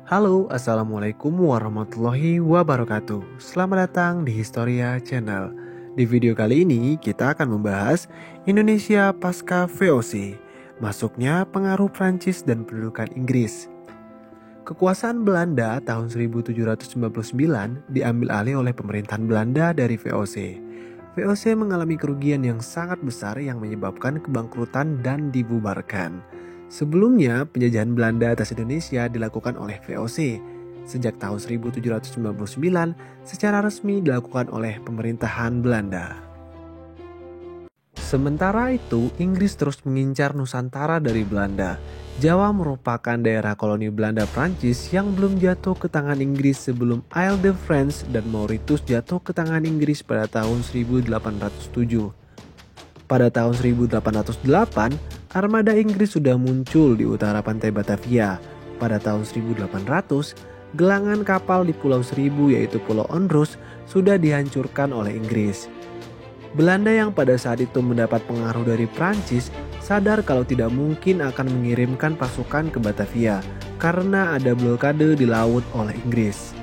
Halo, Assalamualaikum warahmatullahi wabarakatuh. Selamat datang di Historia Channel. Di video kali ini kita akan membahas Indonesia pasca VOC, masuknya pengaruh Prancis dan pendudukan Inggris. Kekuasaan Belanda tahun 1799 diambil alih oleh pemerintahan Belanda dari VOC. VOC mengalami kerugian yang sangat besar yang menyebabkan kebangkrutan dan dibubarkan. Sebelumnya, penjajahan Belanda atas Indonesia dilakukan oleh VOC. Sejak tahun 1799, secara resmi dilakukan oleh pemerintahan Belanda. Sementara itu, Inggris terus mengincar Nusantara dari Belanda. Jawa merupakan daerah koloni Belanda Prancis yang belum jatuh ke tangan Inggris sebelum Isle de France dan Mauritius jatuh ke tangan Inggris pada tahun 1807. Pada tahun 1808, armada Inggris sudah muncul di utara pantai Batavia. Pada tahun 1800, gelangan kapal di Pulau Seribu yaitu Pulau Ondros sudah dihancurkan oleh Inggris. Belanda yang pada saat itu mendapat pengaruh dari Prancis sadar kalau tidak mungkin akan mengirimkan pasukan ke Batavia karena ada blokade di laut oleh Inggris.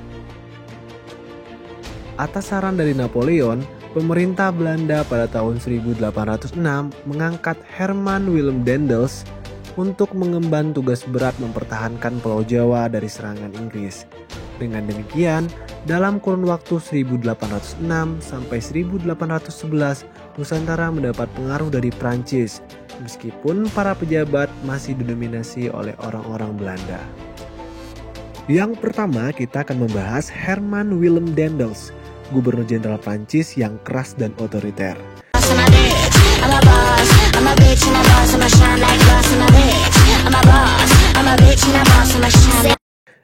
Atas saran dari Napoleon, pemerintah Belanda pada tahun 1806 mengangkat Herman Willem Daendels untuk mengemban tugas berat mempertahankan Pulau Jawa dari serangan Inggris. Dengan demikian, dalam kurun waktu 1806 sampai 1811, Nusantara mendapat pengaruh dari Prancis, meskipun para pejabat masih didominasi oleh orang-orang Belanda. Yang pertama, kita akan membahas Herman Willem Daendels, Gubernur Jenderal Prancis yang keras dan otoriter.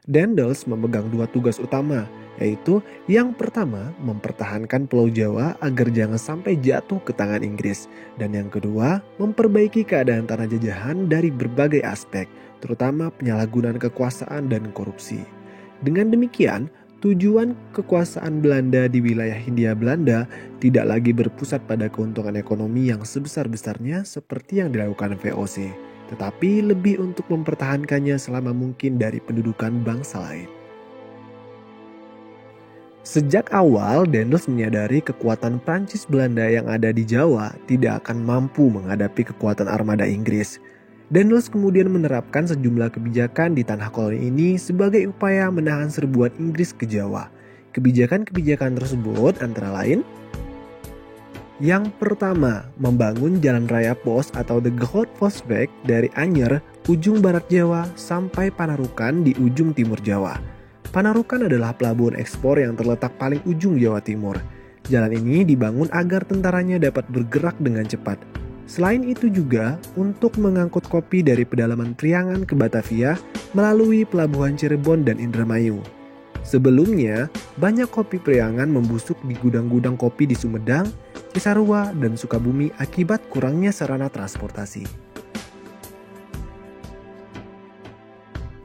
Daendels memegang dua tugas utama, yaitu yang pertama mempertahankan Pulau Jawa agar jangan sampai jatuh ke tangan Inggris, dan yang kedua memperbaiki keadaan tanah jajahan dari berbagai aspek, terutama penyalahgunaan kekuasaan dan korupsi. Dengan demikian, tujuan kekuasaan Belanda di wilayah Hindia Belanda tidak lagi berpusat pada keuntungan ekonomi yang sebesar-besarnya seperti yang dilakukan VOC, tetapi lebih untuk mempertahankannya selama mungkin dari pendudukan bangsa lain. Sejak awal, Daendels menyadari kekuatan Prancis Belanda yang ada di Jawa tidak akan mampu menghadapi kekuatan armada Inggris. Daendels kemudian menerapkan sejumlah kebijakan di tanah koloni ini sebagai upaya menahan serbuan Inggris ke Jawa. Kebijakan-kebijakan tersebut antara lain: yang pertama, membangun jalan raya pos atau the Groot Postweg dari Anyer, ujung barat Jawa, sampai Panarukan di ujung timur Jawa. Panarukan adalah pelabuhan ekspor yang terletak paling ujung Jawa Timur. Jalan ini dibangun agar tentaranya dapat bergerak dengan cepat. Selain itu juga untuk mengangkut kopi dari pedalaman Priangan ke Batavia melalui pelabuhan Cirebon dan Indramayu. Sebelumnya, banyak kopi Priangan membusuk di gudang-gudang kopi di Sumedang, Cisarua, dan Sukabumi akibat kurangnya sarana transportasi.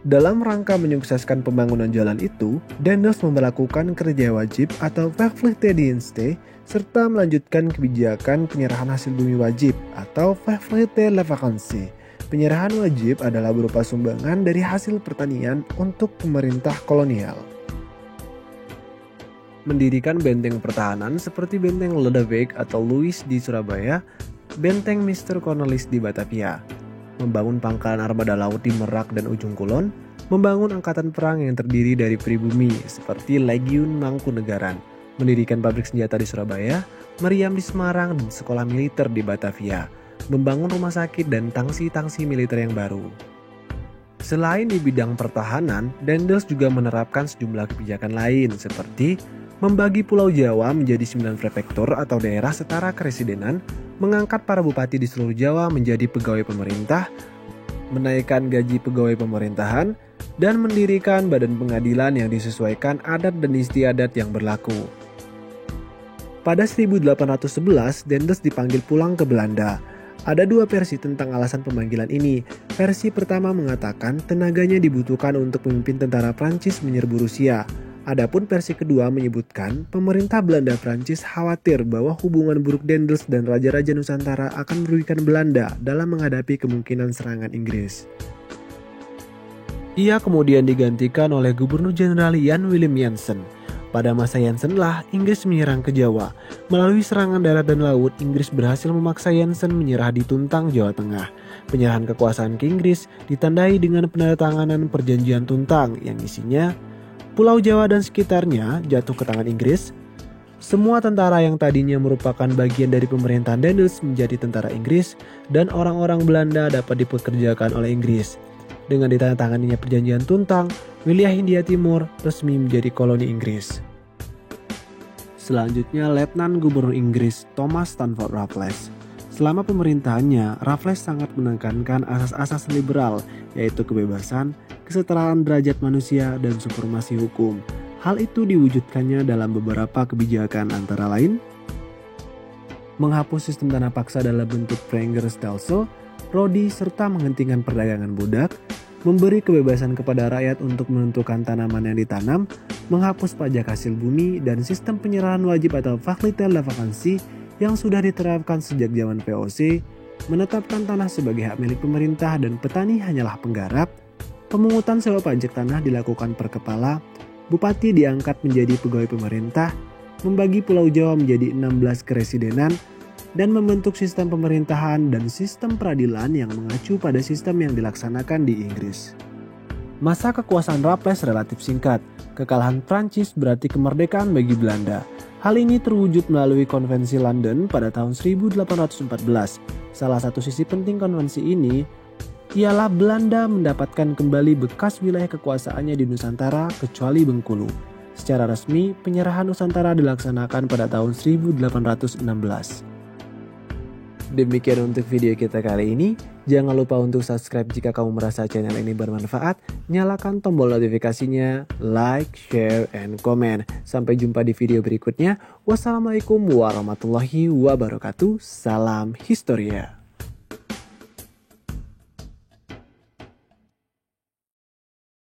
Dalam rangka menyukseskan pembangunan jalan itu, Daendels memberlakukan kerja wajib atau verplichtedienste serta melanjutkan kebijakan penyerahan hasil bumi wajib atau verplichte leverantie. Penyerahan wajib adalah berupa sumbangan dari hasil pertanian untuk pemerintah kolonial. Mendirikan benteng pertahanan seperti benteng Lodewijk atau Louis di Surabaya, benteng Mr. Cornelis di Batavia, membangun pangkalan armada laut di Merak dan Ujung Kulon, membangun angkatan perang yang terdiri dari pribumi seperti Legiun Mangkunegaran, mendirikan pabrik senjata di Surabaya, meriam di Semarang, dan sekolah militer di Batavia, membangun rumah sakit dan tangsi-tangsi militer yang baru. Selain di bidang pertahanan, Daendels juga menerapkan sejumlah kebijakan lain seperti membagi Pulau Jawa menjadi 9 prefektur atau daerah setara keresidenan, mengangkat para bupati di seluruh Jawa menjadi pegawai pemerintah, menaikkan gaji pegawai pemerintahan, dan mendirikan badan pengadilan yang disesuaikan adat dan istiadat yang berlaku. Pada 1811, Daendels dipanggil pulang ke Belanda. Ada dua versi tentang alasan pemanggilan ini. Versi pertama mengatakan tenaganya dibutuhkan untuk memimpin tentara Prancis menyerbu Rusia. Adapun versi kedua menyebutkan pemerintah Belanda Prancis khawatir bahwa hubungan buruk Daendels dan Raja-Raja Nusantara akan merugikan Belanda dalam menghadapi kemungkinan serangan Inggris. Ia kemudian digantikan oleh Gubernur Jenderal Jan Willem Jansen. Pada masa Jansenlah Inggris menyerang ke Jawa. Melalui serangan darat dan laut, Inggris berhasil memaksa Jansen menyerah di Tuntang, Jawa Tengah. Penyerahan kekuasaan ke Inggris ditandai dengan penandatanganan Perjanjian Tuntang yang isinya Pulau Jawa dan sekitarnya jatuh ke tangan Inggris. Semua tentara yang tadinya merupakan bagian dari pemerintahan Daendels menjadi tentara Inggris dan orang-orang Belanda dapat dipekerjakan oleh Inggris. Dengan ditandatanganinya Perjanjian Tuntang, wilayah Hindia Timur resmi menjadi koloni Inggris. Selanjutnya Letnan Gubernur Inggris Thomas Stamford Raffles. Selama pemerintahannya, Raffles sangat menekankan asas-asas liberal, yaitu kebebasan, kesetaraan derajat manusia, dan supremasi hukum. Hal itu diwujudkannya dalam beberapa kebijakan antara lain menghapus sistem tanah paksa dalam bentuk Vrijheidsstelsel, Rodi, serta menghentikan perdagangan budak, memberi kebebasan kepada rakyat untuk menentukan tanaman yang ditanam, menghapus pajak hasil bumi, dan sistem penyerahan wajib atau facilité la vacancy yang sudah diterapkan sejak zaman VOC, menetapkan tanah sebagai hak milik pemerintah dan petani hanyalah penggarap, pemungutan sewa pajak tanah dilakukan per kepala, bupati diangkat menjadi pegawai pemerintah, membagi Pulau Jawa menjadi 16 keresidenan, dan membentuk sistem pemerintahan dan sistem peradilan yang mengacu pada sistem yang dilaksanakan di Inggris. Masa kekuasaan Raffles relatif singkat. Kekalahan Prancis berarti kemerdekaan bagi Belanda. Hal ini terwujud melalui Konvensi London pada tahun 1814. Salah satu sisi penting konvensi ini ialah Belanda mendapatkan kembali bekas wilayah kekuasaannya di Nusantara kecuali Bengkulu. Secara resmi, penyerahan Nusantara dilaksanakan pada tahun 1816. Demikian untuk video kita kali ini. Jangan lupa untuk subscribe jika kamu merasa channel ini bermanfaat. Nyalakan tombol notifikasinya, like, share, and comment. Sampai jumpa di video berikutnya. Wassalamualaikum warahmatullahi wabarakatuh. Salam Historia.